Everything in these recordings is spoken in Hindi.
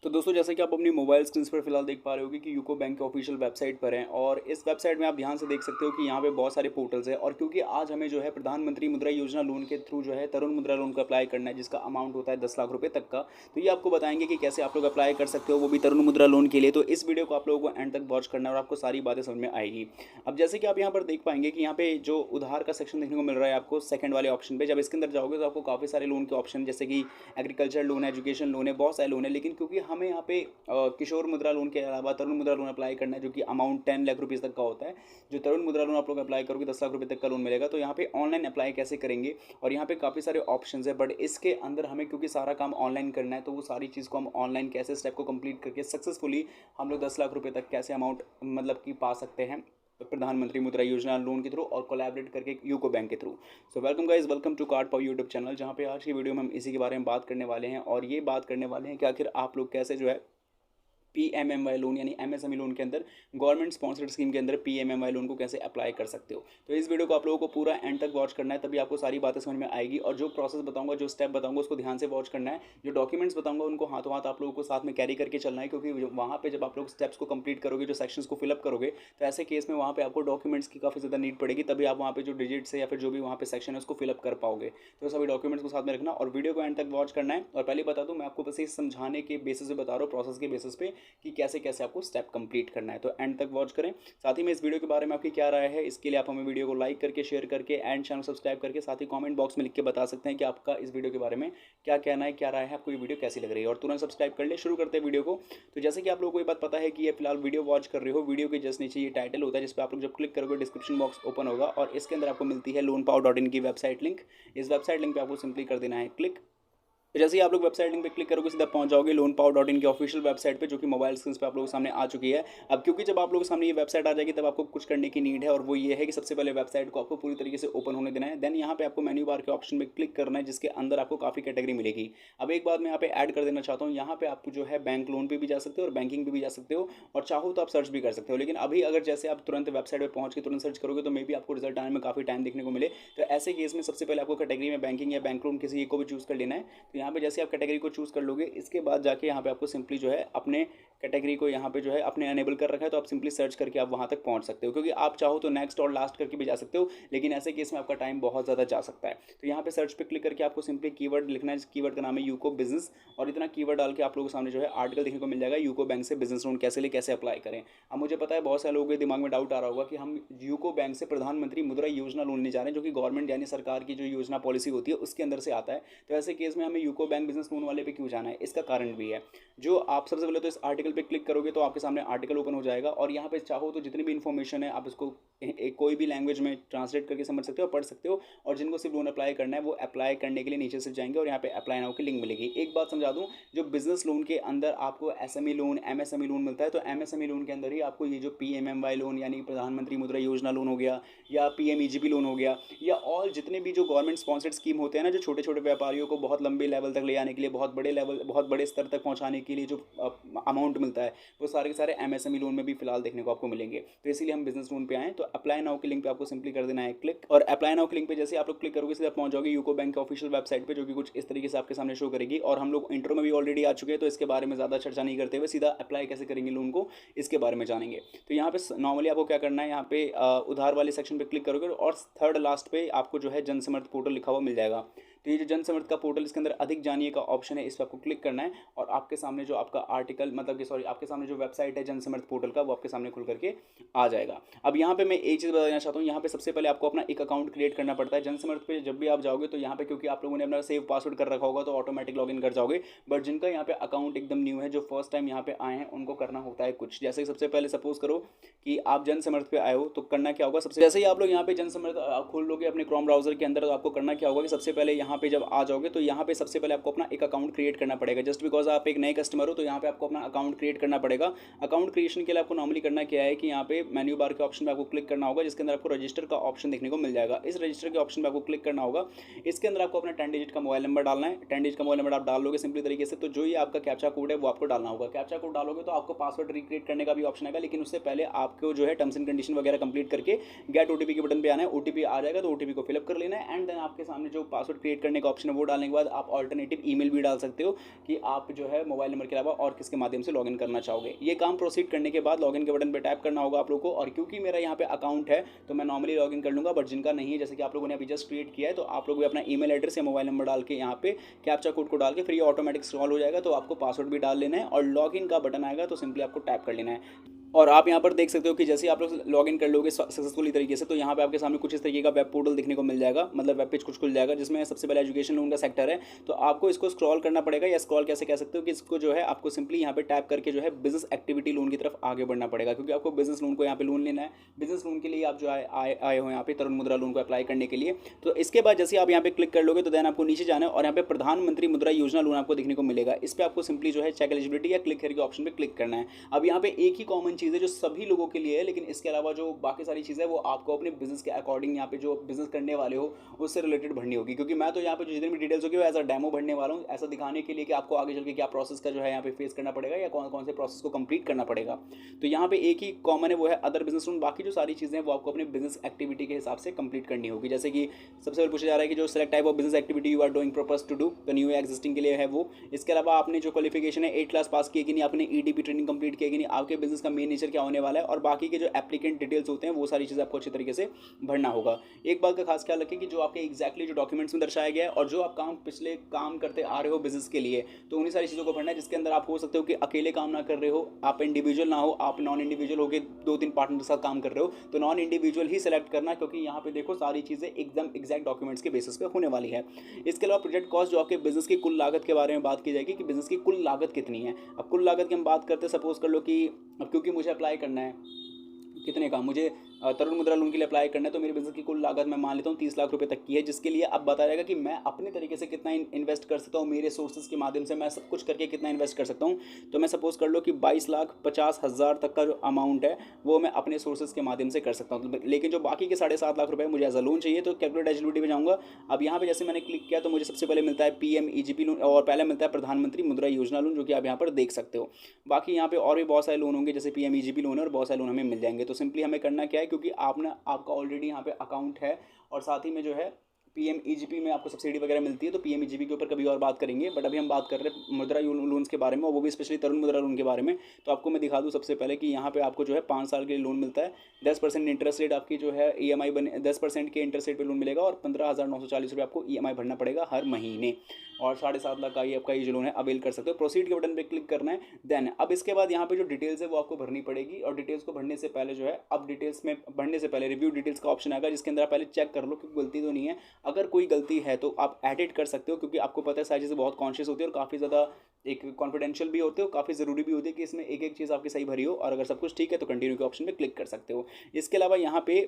तो दोस्तों जैसे कि आप अपनी मोबाइल स्क्रीन पर फिलहाल देख पा रहे होगे कि यूको बैंक के ऑफिशियल वेबसाइट पर हैं और इस वेबसाइट में आप ध्यान से देख सकते हो कि यहाँ पे बहुत सारे पोर्टल्स हैं। और क्योंकि आज हमें जो है प्रधानमंत्री मुद्रा योजना लोन के थ्रू जो है तरुण मुद्रा लोन को अप्लाई करना है, जिसका अमाउंट होता है 10 लाख रुपए तक का। तो ये आपको बताएंगे कि कैसे आप लोग अप्लाई कर सकते हो, वो भी तरुण मुद्रा लोन के लिए। तो इस वीडियो को आप लोगों को एंड तक वॉच करना है और आपको सारी बातें समझ में आएगी। अब जैसे कि आप यहाँ पर देख पाएंगे कि यहाँ पे जो उधार का सेक्शन देखने को मिल रहा है आपको सेकंड वाले ऑप्शन पे, जब इसके अंदर जाओगे तो आपको काफ़ी सारे लोन के ऑप्शन जैसे कि एग्रीकल्चर लोन है, एजुकेशन लोन है, बहुत सारे लोन है। लेकिन क्योंकि हमें यहाँ पे किशोर मुद्रा लोन के अलावा तरुण मुद्रा लोन अप्लाई करना है, जो कि अमाउंट 10 लाख रुपीज़ तक का होता है। जो तरुण मुद्रा लोन आप लोग अप्लाई करोगे 10 लाख रुपये तक का लोन मिलेगा। तो यहाँ पे ऑनलाइन अप्लाई कैसे करेंगे, और यहाँ पे काफ़ी सारे ऑप्शन है, बट इसके अंदर हमें क्योंकि सारा काम ऑनलाइन करना है, तो वो सारी चीज़ को हम ऑनलाइन कैसे स्टेप को कंप्लीट करके सक्सेसफुली हम लोग 10 लाख रुपये तक कैसे अमाउंट मतलब कि पा सकते हैं प्रधानमंत्री मुद्रा योजना लोन के थ्रू और कोलैबोरेट करके यूको बैंक के through. So welcome guys, welcome to card power YouTube channel, जहाँ पे आज की वीडियो में हम इसी के बारे में बात करने वाले हैं। और ये बात करने वाले हैं कि आखिर आप लोग कैसे जो है पीएमएमवाई लोन यानी एमएसएमई लोन के अंदर गवर्नमेंट स्पॉन्सर्ड स्कीम के अंदर पीएमएमवाई लोन को कैसे अप्लाई कर सकते हो। तो इस वीडियो को आप लोगों को पूरा एंड तक वॉच करना है, तभी आपको सारी बातें समझ में आएगी। और जो प्रोसेस बताऊंगा, जो स्टेप बताऊंगा, उसको ध्यान से वॉच करना है। जो डॉक्यूमेंट्स बताऊंगा उनको हाथों हाथ आप लोगों को साथ में कैरी करके चलना है, क्योंकि वहाँ पे जब आप लोग स्टेप्स को कंप्लीट करोगे, जो सेक्शंस को फिलअप करोगे, तो ऐसे केस में वहाँ पे आपको डॉक्यूमेंट्स की काफ़ी ज़्यादा नीड पड़ेगी, तभी आप वहाँ पे जो डिजिट्स है या फिर जो भी वहाँ पे सेक्शन है उसको फिलअप कर पाओगे। तो सभी डॉक्यूमेंट्स को साथ में रखना और वीडियो को एंड तक वॉच करना है। और पहले बता दूँ, मैं आपको बस ये समझाने के बेसिस पे बता रहा हूँ, प्रोसेस के बेसिस पे, कि कैसे कैसे आपको स्टेप कंप्लीट करना है। तो एंड तक वॉच करें। साथ ही में इस वीडियो के बारे में आपकी क्या राय है, इसके लिए आप हमें वीडियो को लाइक करके, शेयर करके एंड चैनल सब्सक्राइब करके साथ ही कमेंट बॉक्स में लिख के बता सकते हैं कि आपका इस वीडियो के बारे में क्या कहना है, क्या राय है, आपको ये वीडियो कैसी लग रही है। और तुरंत सब्सक्राइब कर ले। शुरू करते हैं वीडियो को। तो जैसे कि आप लोगों को ये बात पता है कि ये फिलहाल वीडियो वॉच कर रहे हो, वीडियो के जस्ट नीचे ये टाइटल होता है, जिस पर आप लोग जब क्लिक करोगे डिस्क्रिप्शन बॉक्स ओपन होगा और इसके अंदर आपको मिलती है loanpower.in की वेबसाइट लिंक। इस वेबसाइट लिंक पे आपको सिंपली कर देना है क्लिक। तो जैसे ही आप लोग वेबसाइट लिंक पे क्लिक करोगे सीधा पहुंच जाओगे loanpower.in की ऑफिशियल वेबसाइट पे, जो कि मोबाइल स्क्रीन पे आप लोगों के सामने आ चुकी है। अब क्योंकि जब आप लोगों के सामने ये वेबसाइट आ जाएगी तब आपको कुछ करने की नीड है, और वो ये है कि सबसे पहले वेबसाइट को आपको पूरी तरीके से ओपन होने देना है। देन यहाँ पे आपको मेन्यू बार के ऑप्शन में क्लिक करना है, जिसके अंदर आपको काफ़ी कैटेगरी मिलेगी। अब एक बात मैं यहाँ पे ऐड कर देना चाहता हूँ, यहाँ पे आपको जो है बैंक लोन पे भी जा सकते हो और बैंकिंग पे भी जा सकते हो, और चाहो तो आप सर्च भी कर सकते हो। लेकिन अभी अगर जैसे आप तुरंत वेबसाइट पर पहुंच के तुरंत सर्च करोगे तो मे भी आपको रिजल्ट आने में काफ़ी टाइम देखने को मिले। तो ऐसे केस में सबसे पहले आपको कैटेगरी में बैंकिंग या बैंक लोन किसी एक को भी चूज़ कर लेना है। तो यहाँ पे जैसे आप कैटेगरी को चूज़ कर लोगे, इसके बाद जाके यहाँ पे आपको सिंपली जो है अपने कैटेगरी को यहाँ पे जो है अपने अनेबल कर रखा है, तो आप सिंपली सर्च करके आप वहाँ तक पहुँच सकते हो। क्योंकि आप चाहो तो नेक्स्ट और लास्ट करके भी जा सकते हो, लेकिन ऐसे केस में आपका टाइम बहुत ज़्यादा जा सकता है। तो यहाँ पे सर्च पे क्लिक करके आपको सिंपली कीवर्ड लिखना है, जिस कीवर्ड का नाम है यूको बिजनेस। और इतना कीवर्ड डाल के आप लोगों के सामने जो है आर्टिकल देखने को मिल जाएगा, यूको बैंक से बिजनेस लोन कैसे ले, कैसे अप्लाई करें। अब मुझे पता है बहुत सारे लोगों के दिमाग में डाउट आ रहा होगा कि हम यूको बैंक से प्रधानमंत्री मुद्रा योजना लोन ले जा रहे हैं, जो कि गवर्नमेंट यानी सरकार की जो योजना पॉलिसी होती है उसके अंदर से आता है। तो ऐसे केस में हमें यूको बैंक बिजनेस लोन वाले पे क्यों जाना है, इसका कारण भी है। जो आप सबसे पहले तो इस आर्टिकल पे क्लिक करोगे तो आपके सामने आर्टिकल ओपन हो जाएगा, और यहाँ पे चाहो तो जितनी भी इन्फॉर्मेशन है आप इसको कोई भी लैंग्वेज में ट्रांसलेट करके समझ सकते हो, पढ़ सकते हो। और जिनको सिर्फ लोन अप्लाई करना है वो अप्लाई करने के लिए नीचे से जाएंगे और यहाँ पे अप्लाई नाउ की लिंक मिलेगी। एक बात समझा दूँ, जो बिजनेस लोन के अंदर आपको एसएमई लोन, एमएसएमई लोन मिलता है, तो एमएसएमई लोन के अंदर ही आपको ये जो पीएमएमवाई लोन यानी प्रधानमंत्री मुद्रा योजना लोन हो गया, या पीएमईजीपी लोन हो गया, या और जितने भी जो गवर्नमेंट स्पॉन्सर्ड स्कीम होते हैं ना, जो छोटे छोटे व्यापारियों को बहुत लंबे लेवल तक ले आने के लिए, बहुत बड़े लेवल, बहुत बड़े स्तर तक पहुंचाने के लिए जो अमाउंट मिलता है, वो सारे के सारे एमएसएमई लोन में भी फिलहाल देखने को आपको मिलेंगे। तो इसीलिए हम बिजनेस लोन पे आए। तो अप्लाई नाउ की लिंक पे आपको सिंपली कर देना है क्लिक, और अप्लाई नाउ की लिंक पे जैसे आप लोग क्लिक करोगे सीधा पहुंच जाओगे यूको बैंक के ऑफिशियल वेबसाइट पे, जो कि कुछ इस तरीके से आपके सामने शो करेगी। और हम लोग इंट्रो में भी ऑलरेडी आ चुके हैं, तो इसके बारे में ज़्यादा चर्चा नहीं करते हुए सीधा अप्लाई कैसे करेंगे लोन को, इसके बारे में जानेंगे। तो यहाँ पे नॉर्मली आपको क्या करना है, यहाँ पे उधार वाले सेक्शन पे क्लिक करोगे और थर्ड लास्ट पे आपको जो है जन समर्थ पोर्टल लिखा हुआ मिल जाएगा। तो ये जो जन समर्थ का पोर्टल, इसके अंदर अधिक जानिए का ऑप्शन है, इस पर आपको क्लिक करना है, और आपके सामने जो आपका आर्टिकल मतलब कि सॉरी आपके सामने जो वेबसाइट है जन समर्थ पोर्टल का, वो आपके सामने खुल करके आ जाएगा। अब यहाँ पे मैं एक चीज़ बताना चाहता हूँ, यहाँ पे सबसे पहले आपको अपना एक अकाउंट क्रिएट करना पड़ता है। जन समर्थ पे जब भी आप जाओगे तो यहाँ पे क्योंकि आप लोगों ने अपना सेव पासवर्ड कर रखा होगा तो ऑटोमेटिक लॉगिन कर जाओगे। बट जिनका यहाँ पे अकाउंट एकदम न्यू है, जो फर्स्ट टाइम यहाँ पे आए हैं, उनको करना होता है कुछ। जैसे सबसे पहले सपोज करो कि आप जन समर्थ पे आए हो, तो करना क्या होगा, सबसे जैसे ही आप लोग यहाँ पे जन समर्थ खोल लोगे अपने क्रोम ब्राउजर के अंदर, तो आपको करना क्या होगा कि सबसे पहले यहाँ पे जब आ जाओगे तो यहाँ पे सबसे पहले आपको अपना एक अकाउंट क्रिएट करना पड़ेगा। जस्ट बिकॉज आप एक नए कस्टमर हो, तो यहाँ पे आपको अपना अकाउंट क्रिएट करना पड़ेगा। अकाउंट क्रिएशन के लिए आपको नॉर्मली करना क्या है कि यहाँ पे मेन्यू बार के ऑप्शन पे आपको क्लिक करना होगा, जिसके अंदर आपको रजिस्टर का ऑप्शन देखने को मिल जाएगा। इस रजिस्टर के ऑप्शन पे आपको क्लिक करना होगा। इसके अंदर आपको अपना 10 डिजिट का मोबाइल नंबर डालना है। 10 डिजिट का मोबाइल नंबर आप डाल लोगे सिंपली तरीके से, तो जो ये आपका कैप्चा कोड है वो आपको डालना होगा। कैप्चा कोड डालोगे तो आपको पासवर्ड रिक्रिएट करने का भी ऑप्शन आएगा, लेकिन उससे पहले आपको जो है टर्म्स एंड कंडीशन वगैरह कंप्लीट करके गेट ओटीपी के बटन पे आना है। ओटीपी आ जाएगा तो ओटीपी को फिलअप कर लेना है, एंड देन आपके सामने जो पासवर्ड क्रिएट क्रिएट करने का ऑप्शन है वो डालने के बाद आप ऑल्टरनेटिव ईमेल भी डाल सकते हो कि आप जो है मोबाइल नंबर के अलावा और किसके माध्यम से लॉगिन करना चाहोगे। ये काम प्रोसीड करने के बाद लॉगिन के बटन पर टैप करना होगा आप लोग को, और क्योंकि मेरा यहाँ पे अकाउंट है तो मैं नॉर्मली लॉगिन कर लूँगा, बट जिनका नहीं है जैसे कि आप लोगों ने अभी जस्ट क्रिएट किया है तो आप लोग भी अपना ईमेल एड्रेस या मोबाइल नंबर डाल के यहाँ पे कैप्चा कोड को डाल के फिर ये ऑटोमेटिक इंस्टॉल हो जाएगा। तो आपको पासवर्ड भी डाल लेना है और लॉगिन का बटन आएगा तो सिंपली आपको टैप कर लेना है। और आप यहाँ पर देख सकते हो कि जैसे आप लोग लॉगिन कर लोगे सक्सेसफुली तरीके से तो यहाँ पे आपके सामने कुछ इस तरीके का वेब पोर्टल देखने को मिल जाएगा, मतलब वेब पेज कुछ खुल जाएगा जिसमें सबसे पहले एजुकेशन लोन का सेक्टर है। तो आपको इसको स्क्रॉल करना पड़ेगा, या स्क्रॉल कैसे कह सकते हो कि इसको जो है आपको सिंपली यहाँ पे टैप करके जो है बिजनेस एक्टिविटी लोन की तरफ आगे बढ़ना पड़ेगा, क्योंकि आपको बिजनेस लोन को यहाँ पे लोन लेना है। बिजनेस लोन के लिए आप जो आए हो यहाँ पे तरुण मुद्रा लोन को अप्लाई करने के लिए। तो इसके बाद जैसे आप यहाँ पे क्लिक कर लोगे तो देन आपको नीचे जाना है और यहाँ पे प्रधानमंत्री मुद्रा योजना लोन आपको देखने को मिलेगा। इस पर आपको सिंपली जो है चेक एलिजिबिलिटी या क्लिक करके ऑप्शन पे क्लिक करना है। अब यहाँ पे एक ही कॉमन चीज़ है जो सभी लोगों के लिए है, लेकिन इसके अलावा जो बाकी सारी चीज़ें वो आपको अपने बिजनेस के अकॉर्डिंग यहाँ पे जो बिजनेस करने वाले हो उससे रिलेटेड भरनी होगी। क्योंकि मैं तो यहाँ पे जितनी भी डिटेल्स होगी वो एज अ डेमो भरने वाला हूँ, ऐसा दिखाने के लिए कि आपको आगे चल के क्या प्रोसेस का जो है यहाँ पे फेस करना पड़ेगा या कौन कौन से प्रोसेस को कंप्लीट करना पड़ेगा। तो यहाँ पे एक ही कॉमन है वो है अदर बिजनेस लोन, बाकी जो सारी चीज़ें वो आपको अपने बिजनेस एक्टिविटी के हिसाब से कंप्लीट करनी होगी। जैसे कि सबसे पहले पूछा जा रहा है कि जो select type of business activity you are doing purpose to do, तो न्यू एग्जिस्टिंग के लिए है वो। इसके अलावा आपने जो क्वालिफिकेशन है 8 क्लास पास की है कि नहीं, आपने ईडीपी ट्रेनिंग कंप्लीट की है कि नहीं, आपके बिजनेस का मेन नेचर क्या होने वाला है, और बाकी के जो एप्लीकेंट डिटेल्स होते हैं वो सारी चीज़ें आपको अच्छी तरीके से भरना होगा। एक बात का खास ख्याल रखें कि जो आपके एग्जैक्टली जो डॉक्यूमेंट्स में दर्शाया गया है और जो आप पिछले काम करते आ रहे हो बिजनेस के लिए, तो उन्हीं सारी चीज़ों को भरना है, जिसके अंदर आप हो सकते हो कि अकेले काम ना कर रहे हो, आप इंडिविजुअल ना हो, आप नॉन इंडिविजुअल होकर 2-3 पार्टनर के साथ काम कर रहे हो, तो नॉन इंडिविजुअल ही सेलेक्ट करना, क्योंकि यहाँ पे देखो सारी चीज़ें एकदम एग्जैक्ट डॉक्यूमेंट्स के बेसिस पे होने वाली है। इसके अलावा प्रोजेक्ट कॉस्ट जो आपके बिजनेस की कुल लागत के बारे में बात की जाएगी कि बिजनेस की कुल लागत कितनी है। अब कुल लागत की हम बात करते हैं, सपोज कर लो कि अब क्योंकि मुझे अप्लाई करना है कितने का, मुझे तरुण मुद्रा लोन के लिए अप्लाई करना है, तो मेरे बिजनेस की कुल लागत मैं मान लेता हूँ 30 लाख रुपए तक की है, जिसके लिए अब बताया जाएगा कि मैं अपने तरीके से कितना इन्वेस्ट कर सकता हूँ, मेरे सोर्सेज के माध्यम से मैं सब कुछ करके कितना इन्वेस्ट कर सकता हूँ। तो मैं सपोज कर लो कि 22,50,000 तक का जो अमाउंट है वो मैं अपने सोर्सेज के माध्यम से कर सकता हूँ। लेकिन जो बाकी के 7.5 लाख रुपए मुझे एज अ लोन चाहिए, तो कैलकुलेट एलिजिबिलिटी में जाऊँगा। अब यहाँ पे जैसे मैंने क्लिक किया तो मुझे सबसे पहले मिलता है PMEGP लोन और पहले मिलता है प्रधानमंत्री मुद्रा योजना लोन, जो कि आप यहाँ पर देख सकते हो। बाकी यहाँ पे और भी बहुत सारे लोन होंगे जैसे PMEGP लोन है और बहुत सारे लोन हमें मिल जाएंगे। तो सिंपली हमें करना क्या है, क्योंकि आपका ऑलरेडी यहाँ पे अकाउंट है और साथ ही में जो है PMEGP में आपको सब्सिडी वगैरह मिलती है, तो PMEGP के ऊपर कभी और बात करेंगे, बट अभी हम बात कर रहे हैं मुद्रा लोन्स के बारे में, और वो भी स्पेशली तरुण मुद्रा लोन के बारे में। तो आपको मैं दिखा दूँ सबसे पहले कि यहाँ पे आपको जो है 5 साल के लिए लोन मिलता है, 10% इंटरेस्ट रेट आपकी जो है EMI बने 10% के इंटरेस्ट रेट पे लोन मिलेगा, और 15,940 रुपये आपको EMI भरना पड़ेगा हर महीने, और 7.5 लाख का ये आपका ये जो लोन है अवेल कर सकते हो। प्रोसीड के बटन पे क्लिक करना है। देन अब इसके बाद यहाँ पे जो डिटेल्स है वो आपको भरनी पड़ेगी, और डिटेल्स को भरने से पहले जो है अब डिटेल्स में भरने से पहले रिव्यू डिटेल्स का ऑप्शन आएगा, जिसके अंदर आप पहले चेक कर लो कि गलती तो नहीं है। अगर कोई गलती है तो आप एडिट कर सकते हो, क्योंकि आपको पता है सारी चीज़ें बहुत कॉन्शियस होती है और काफ़ी ज़्यादा एक कॉन्फिडेंशियल भी होते हो, काफ़ी ज़रूरी भी होती है कि इसमें एक एक चीज़ आपकी सही भरी हो, और अगर सब कुछ ठीक है तो कंटिन्यू के ऑप्शन पे क्लिक कर सकते हो। इसके अलावा यहाँ पे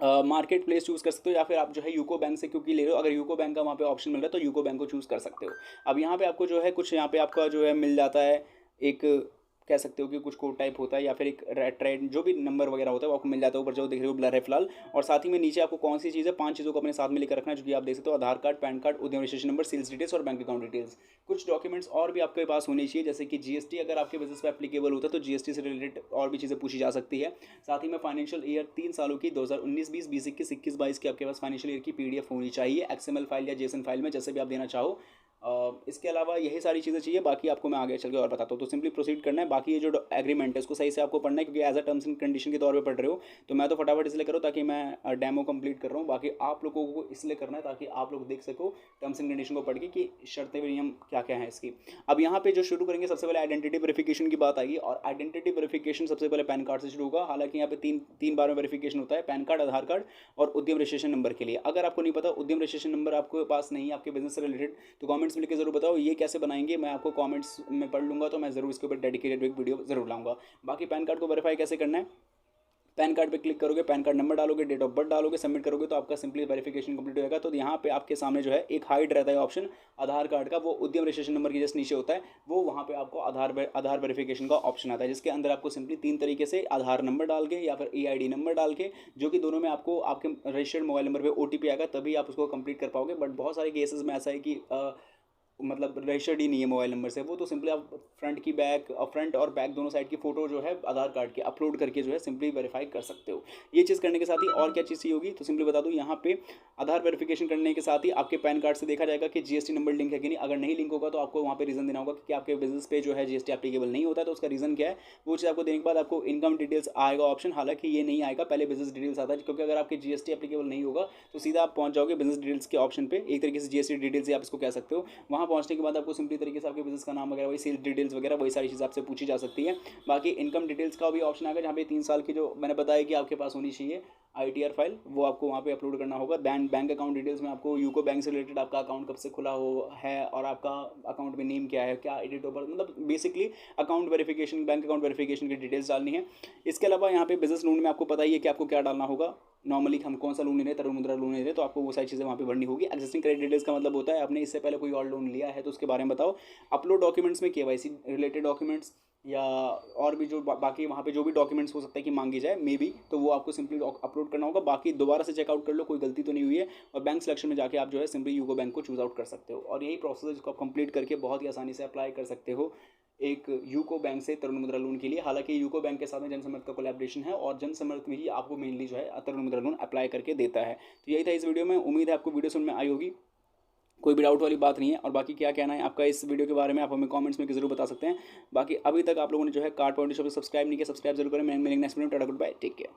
मार्केट प्लेस चूज़ कर सकते हो, या फिर आप जो है यूको बैंक से क्योंकि ले रहे हो, अगर यूको बैंक का वहाँ पे ऑप्शन मिल रहा है तो यूको बैंक को चूज़ कर सकते हो। अब यहाँ पे आपको जो है कुछ यहाँ पे आपका जो है मिल जाता है, एक कह सकते हो कि कुछ कोड टाइप होता है या फिर एक ट्रेड जो भी नंबर वगैरह होता है वो आपको मिल जाता है। ऊपर जो देख रहे हो ब्लर है फिलहाल, और साथ ही में नीचे आपको कौन सी चीज़ है 5 चीज़ों को अपने साथ में लेकर रखना है, जो कि आप देख सकते हो आधार कार्ड, पैन कार्ड, उद्यम रजिस्ट्रेशन नंबर, सेल्स डिटेल्स और बैंक अकाउंट डिटेल्स। कुछ डॉक्यूमेंट्स और भी आपके पास होनी चाहिए, जैसे कि GST अगर आपके बिजनेस पे एप्लीकेबल होता है तो GST से रिलेटेड और भी चीज़ें पूछी जा सकती है। साथ ही में फाइनेंशियल ईयर 3 सालों की 2019-20, 2021, 21-22 की आपके पास फाइनेंशियल ईयर की PDF होनी चाहिए, XML फाइल या JSON फाइल में, जैसे भी आप देना चाहो। इसके अलावा यही सारी चीज़ें चाहिए, बाकी आपको मैं आगे चल के और बताता हूँ। तो सिंपली प्रोसीड करना है। बाकी ये जो एग्रीमेंट है उसको सही से आपको पढ़ना है, क्योंकि as a terms and condition के तौर पे पढ़ रहे हो, तो मैं तो फटाफट इसलिए करो ताकि मैं डेमो कंप्लीट कर रहा हूँ। बाकी आप लोगों को इसलिए करना है ताकि आप लोग देख सको टर्म्स एंड कंडीशन को पढ़ के कि शर्तें नियम क्या क्या है इसकी। अब यहाँ पे जो शुरू करेंगे सबसे पहले आइडेंटिटी वेरिफिकेशन की बात आएगी, और आइडेंटिटी वेरिफिकेशन सबसे पहले पैन कार्ड से शुरू होगा। हालांकि यहाँ पे तीन बार में वेरिफिकेशन होता है, पैन कार्ड, आधार कार्ड और उद्यम रजिस्ट्रेशन नंबर के लिए। अगर आपको नहीं पता उद्यम रजिस्ट्रेशन नंबर आपके पास नहीं है आपके बिजनेस से रिलेटेड, तो कमेंट्स में लिख के जरूर बताओ ये कैसे बनाएंगे, मैं आपको कमेंट्स में पढ़ लूँगा, तो मैं ज़रूर इसके ऊपर डेडिकेटेड एक वीडियो जरूर लाऊंगा। बाकी पैन कार्ड को वेरीफाई कैसे करना है, पैन कार्ड पे क्लिक करोगे, पैन कार्ड नंबर डालोगे, डेट ऑफ बर्थ डालोगे, सबमिट करोगे, तो आपका सिंपली वेरिफिकेशन कंप्लीट हो जाएगा। तो यहाँ पे आपके सामने जो है एक हाइड रहता है ऑप्शन आधार कार्ड का, वो उद्यम रजिस्ट्रेशन नंबर के जस्ट नीचे होता है, वो वहाँ पे आपको आधार वेरिफिकेशन का ऑप्शन आता है, जिसके अंदर आपको सिंपली 3 तरीके से आधार नंबर डाल के या फिर EID नंबर डाल के, जो कि दोनों में आपको आपके रजिस्टर्ड मोबाइल नंबर पर OTP आएगा, तभी आप उसको कंप्लीट कर पाओगे। बट बहुत सारे केसेस में ऐसा है कि मतलब रजिस्टर्ड ही नहीं है मोबाइल नंबर से वो, तो सिंपली आप फ्रंट और बैक दोनों साइड की फ़ोटो जो है आधार कार्ड की अपलोड करके जो है सिंपली वेरीफाई कर सकते हो। ये चीज़ करने के साथ ही और क्या चीज़ चाहिए होगी, तो सिंपली बता दूँ, यहाँ पे आधार वेरिफिकेशन करने के साथ ही आपके पैन कार्ड से देखा जाएगा कि जीएसटी नंबर लिंक है कि नहीं। अगर नहीं लिंक होगा तो आपको वहाँ पे रीज़न देना होगा कि आपके बिजनेस पे जो है जीएसटी एप्लीकेबल नहीं होता है, तो उसका रीज़न क्या है वो चीज़ आपको देने के बाद आपको इनकम डिटेल्स आएगा ऑप्शन। हालांकि ये नहीं आएगा, पहले बिजनेस डिटेल्स आता है, क्योंकि अगर आपके जीएसटी एप्लीकेबल नहीं होगा तो सीधा आप पहुंच जाओगे बिजनेस डिटेल्स के ऑप्शन पे। एक तरीके से जीएसटी डिटेल्स ही आप इसको कह सकते हो। वहाँ पहुंचने के बाद आपको सिंपली तरीके से आपके बिजनेस का नाम वगैरह, वही सेल्स डिटेल्स वगैरह, वही सारी चीज़ आपसे पूछी जा सकती है। बाकी इनकम डिटेल्स का भी ऑप्शन आएगा, जहाँ पे 3 साल की जो मैंने बताया कि आपके पास होनी चाहिए आईटीआर फाइल, वो आपको वहाँ पे अपलोड करना होगा। बैंक अकाउंट डिटेल्स में आपको यूको बैंक से रिलेटेड आपका अकाउंट कब से खुला हो है और आपका अकाउंट में नेम क्या है, क्या एडिट ऑफ बर्थ, मतलब basically account verification, bank account verification की डिटेल्स डालनी है। इसके अलावा यहाँ पे बिजनेस लोन में आपको पता ही है कि आपको क्या डालना होगा। नॉर्मली हम कौन सा लोन ले रहे हैं, तरुण मुद्रा लोन ले रहे हैं, तो आपको वो सारी चीज़ें वहाँ पे भरनी होगी। एग्जिस्टिंग क्रेडिट डिटेल्स का मतलब होता है आपने इससे पहले कोई और लोन लिया है तो उसके बारे में बताओ। अपलोड डॉक्यूमेंट्स में केवाईसी रिलेटेड डॉक्यूमेंट्स या और भी जो बाकी वहाँ पे जो भी डॉक्यूमेंट्स हो सकता है कि मांगी जाए मे बी, तो वो आपको सिंपली अपलोड करना होगा। बाकी दोबारा से चेकआउट कर लो कोई गलती तो नहीं हुई है, और बैंक सिलेक्शन में जाके आप जो है सिंपली यूको बैंक को चूज आउट कर सकते हो। और यही प्रोसेस है जिसको आप कंप्लीट करके बहुत ही आसानी से अप्लाई कर सकते हो एक यूको बैंक से तरुण मुद्रा लोन के लिए। हालांकि यूको बैंक के साथ में जनसमर्थ का कोलैबोरेशन है और जनसमर्थ में ही आपको मेनली जो है तरुण मुद्रा लोन अप्लाई करके देता है। तो यही था इस वीडियो में, उम्मीद है आपको वीडियो समझ में आई होगी, कोई भी डाउट वाली बात नहीं है। और बाकी क्या कहना है आपका इस वीडियो के बारे में आप हमें कमेंट्स में जरूर बता सकते हैं। बाकी अभी तक आप लोगों ने जो है कार्ड पॉइंट शॉप सब्सक्राइब नहीं किया, सब्सक्राइब जरूर करें। मैं मिलेंगे नेक्स्ट वीडियो में। Tata good bye, take care.